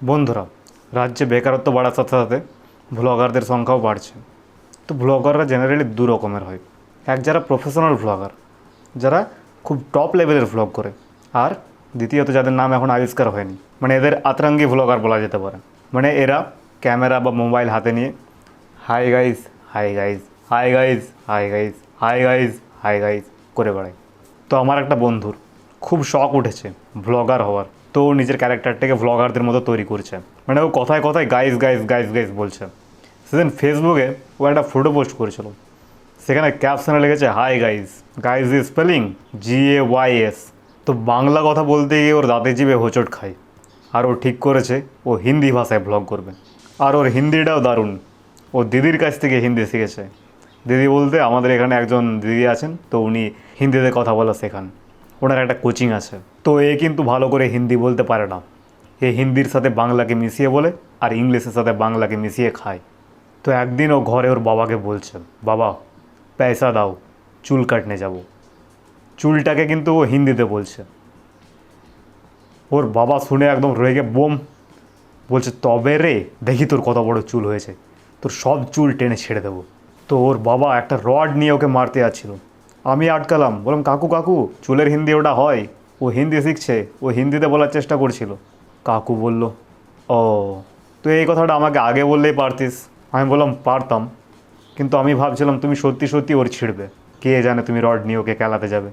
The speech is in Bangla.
বন্ধুরা, রাজ্যে বেকারত্ব বাড়ার সাথে সাথে ভ্লগারদের সংখ্যাও বাড়ছে। তো ভ্লগাররা জেনারেলি দু রকমের হয়। এক, যারা প্রফেশনাল ভ্লগার, যারা খুব টপ লেভেলের ভ্লগ করে। আর দ্বিতীয়ত, যাদের নাম এখন আবিষ্কার হয়নি, মানে এদের আতরাঙ্গি ভ্লগার বলা যেতে পারে। মানে এরা ক্যামেরা বা মোবাইল হাতে নিয়ে hi guys, hi guys, hi guys, hi guys, hi guys, hi guys করে বেড়ায়। তো আমার একটা বন্ধুর খুব শখ উঠেছে ভ্লগার হওয়ার। তো ও নিজের ক্যারেক্টারটাকে ভ্লগারদের মতো তৈরি করছে। মানে ও কথায় কথায় গাইজ গাইজ গাইজ গাইজ বলছে। সেদিন ফেসবুকে ও একটা ফটো পোস্ট করেছিল, সেখানে ক্যাপশনে লেগেছে hi guys, guys is spelling GAYS। তো বাংলা কথা বলতে গিয়ে ওর দাঁতে জিভে হোঁচট খায়। আর ও ঠিক করেছে ও হিন্দি ভাষায় ব্লগ করবে। আর ওর হিন্দিটাও দারুণ। ও দিদির কাছ থেকে হিন্দি শিখেছে। দিদি বলতে আমাদের এখানে একজন দিদি আছেন, তো উনি হিন্দিতে কথা বলা শেখান। ওনার একটা কোচিং আছে। তো এ কিন্তু ভালো করে হিন্দি বলতে পারে না। এ হিন্দির সাথে বাংলাকে মিশিয়ে বলে আর ইংলিশের সাথে বাংলাকে মিশিয়ে খায়। তো একদিন ও ঘরে ওর বাবাকে বলছে, বাবা পয়সা দাও, চুল কাটনে যাব। চুলটাকে কিন্তু ও হিন্দিতে বলছে। ওর বাবা শুনে একদম রেগে বোম। বলছে, তবে রে দেখি তোর কত বড় চুল হয়েছে, তোর সব চুল টেনে ছেড়ে দেবো। তো ওর বাবা একটা রড নিয়ে ওকে মারতে যাচ্ছিল। আমি আটকালাম, বললাম কাকু কাকু, চুলের হিন্দি ওটা হয়, ও হিন্দি শিখছে, ও হিন্দিতে বলার চেষ্টা করছিল। কাকু বলল, ও তো এই কথাটা আমাকে আগে বললেই পারতিস। আমি বললাম পারতাম, কিন্তু আমি ভাবছিলাম তুমি সত্যি সত্যি ওর ছিঁড়বে। কে জানে তুমি রড নিয়ে ওকে খেলাতে যাবে।